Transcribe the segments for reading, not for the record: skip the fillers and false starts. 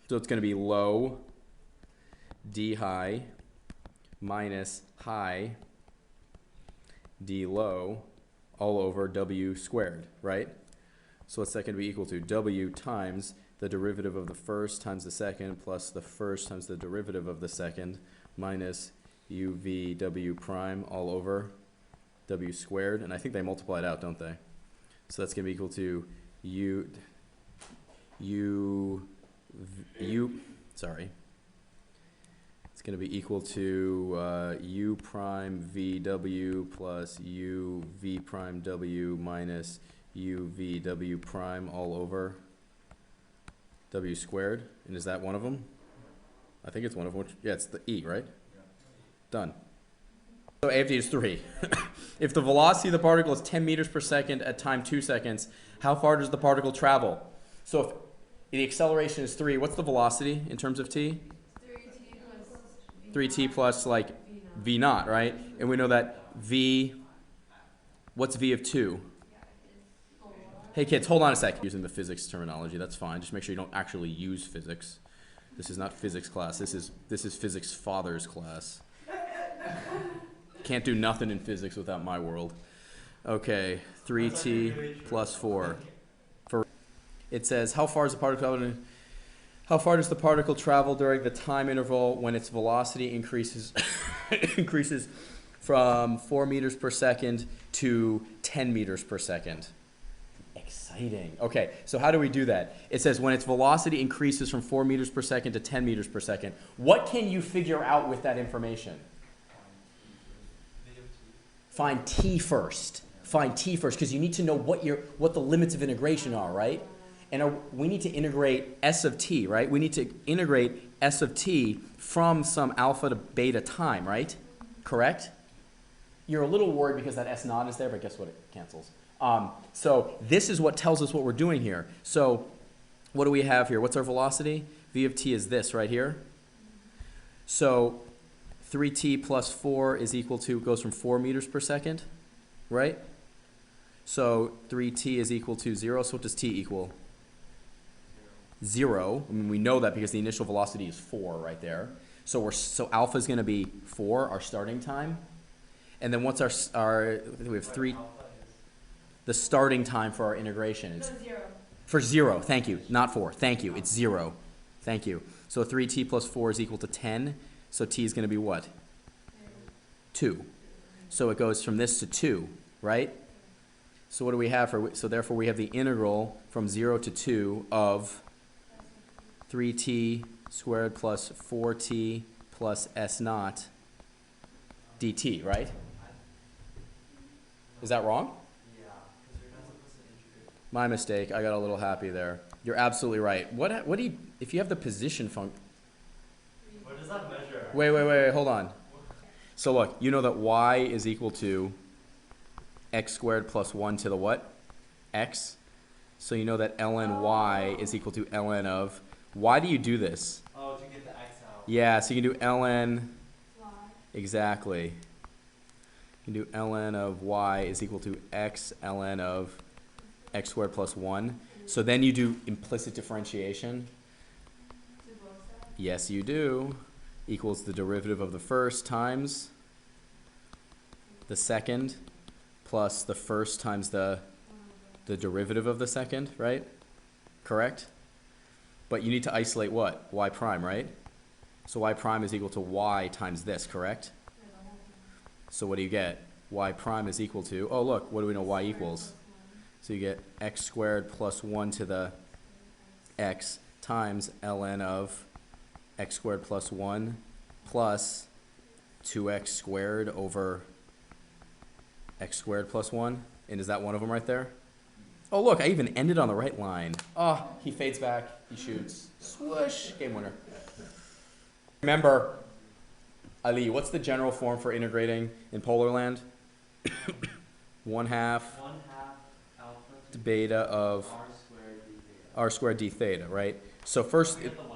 So it's going to be low d high minus high d low all over w squared, right? So what's that going to be equal to? W times the derivative of the first times the second plus the first times the derivative of the second minus uv w prime all over w squared. And I think they multiply it out, don't they? So that's going to be equal to sorry. It's going to be equal to u prime vw plus u v prime w minus u v w prime all over w squared. And is that one of them? I think it's one of them. Yeah, it's the e, right? Yeah. Done. So AFT is 3. If the velocity of the particle is 10 meters per second at time 2 seconds, how far does the particle travel? So if the acceleration is 3, what's the velocity in terms of t? 3t plus like v naught, right? And we know that v, what's v of 2? Hey kids, hold on a sec. Using the physics terminology, that's fine. Just make sure you don't actually use physics. This is not physics class. This is physics father's class. Can't do nothing in physics without my world. Okay, 3t plus 4. It says, how far does the particle travel during the time interval when its velocity increases increases from 4 meters per second to 10 meters per second? Exciting. Okay, so how do we do that? It says when its velocity increases from 4 meters per second to 10 meters per second. What can you figure out with that information? Find t first. Find t first, because you need to know what the limits of integration are, right? And we need to integrate s of t, right? We need to integrate s of t from some alpha to beta time, right? Correct? You're a little worried because that s naught is there, but guess what? It cancels. So this is what tells us what we're doing here. So what do we have here? What's our velocity? V of t is this right here. So 3t plus 4 is equal to, goes from 4 meters per second, right? So 3t is equal to 0. So what does t equal? 0. I mean, we know that because the initial velocity is 4 right there. So alpha is going to be 4, our starting time. And then what's our we have 3, the starting time for our integration. It's 0. For 0, thank you. Not 4, thank you. It's 0. Thank you. So 3t plus 4 is equal to 10. So t is going to be what? 2. So it goes from this to 2, right? So what do we have so therefore we have the integral from 0 to 2 of 3t squared plus 4t plus s naught dt, right? Is that wrong? Yeah, because you're not supposed to integrate. My mistake. I got a little happy there. You're absolutely right. What do you, if you have the position function? What does that measure? Wait, hold on. So look, you know that y is equal to x squared plus 1 to the what? X. So you know that ln y is equal to ln of, why do you do this? Oh, to get the x out. Yeah, so you can do ln, Y. exactly. You can do ln of y is equal to x ln of x squared plus 1. So then you do implicit differentiation. To both sides? Yes, you do. Equals the derivative of the first times the second plus the first times the derivative of the second, right? Correct? But you need to isolate what? Y prime, right? So y prime is equal to y times this, correct? So what do you get? Y prime is equal to, oh look, what do we know y equals? So you get x squared plus 1 to the x times ln of x squared plus 1 plus 2x squared over x squared plus 1. And is that one of them right there? Oh, look, I even ended on the right line. Oh, he fades back, he shoots. Swoosh, game winner. Remember, Ali, what's the general form for integrating in polar land? 1/2 1/2 alpha to beta of r squared d theta. r squared d theta, right? So first, Forget the 1/2.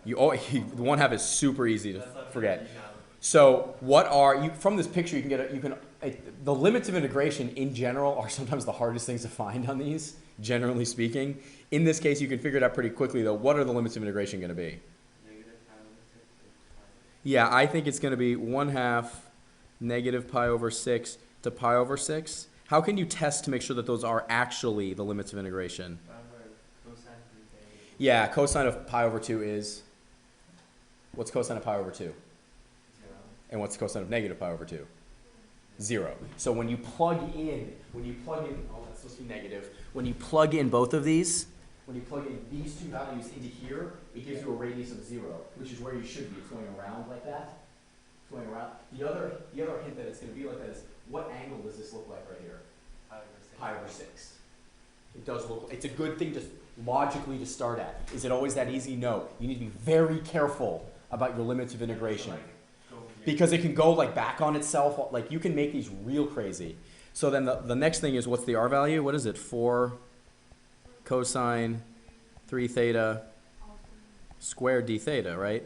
That the 1/2 is super easy to That's okay, forget. you know. So what are you from this picture? You can the limits of integration in general are sometimes the hardest things to find on these. generally speaking. In this case, you can figure it out pretty quickly, though. What are the limits of integration going to be? Negative pi over 6 to pi. Yeah, I think it's going to be 1/2 negative pi over 6 to pi over 6. How can you test to make sure that those are actually the limits of integration? Remember, cosine 3 theta. Yeah, cosine of pi over 2 is? What's cosine of pi over 2? 0. And what's cosine of negative pi over 2? 0. So when you plug in, oh, that's supposed to be negative. When you plug in both of these, when you plug in these two values into here, it gives you a radius of 0, which is where you should be. It's going around like that. It's going around. The other hint that it's going to be like that is, what angle does this look like right here? Pi over 6. Pi over 6. It does look, it's a good thing to logically to start at. Is it always that easy? No. You need to be very careful about your limits of integration. Like, go here. Because it can go like back on itself. Like you can make these real crazy. So then the next thing is, what's the R value? What is it? 4 cosine 3 theta squared d theta, right?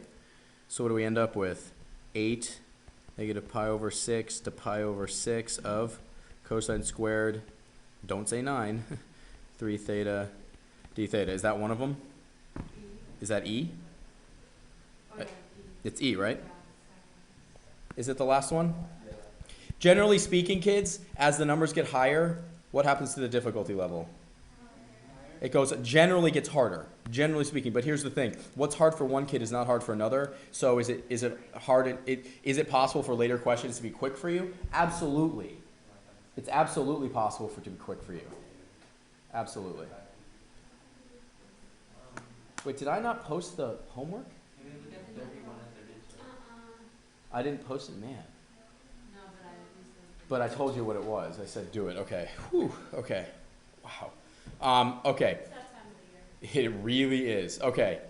So what do we end up with? 8 negative pi over 6 to pi over 6 of cosine squared, don't say 9, 3 theta d theta. Is that one of them? E. Is that E? Oh, yeah, E. It's E, right? Yeah, second. Is it the last one? Yeah. Generally speaking, kids, as the numbers get higher, what happens to the difficulty level? It generally gets harder, generally speaking. But here's the thing: what's hard for one kid is not hard for another. So is it possible for later questions to be quick for you? Absolutely. It's absolutely possible for it to be quick for you. Absolutely. Wait, did I not post the homework? Can we look at 31 and 32? I didn't post it, man. No, but I at least was. But I told you what it was. I said do it. Okay. Whew. Okay. Wow. Okay. It's that time of the year. It really is. Okay.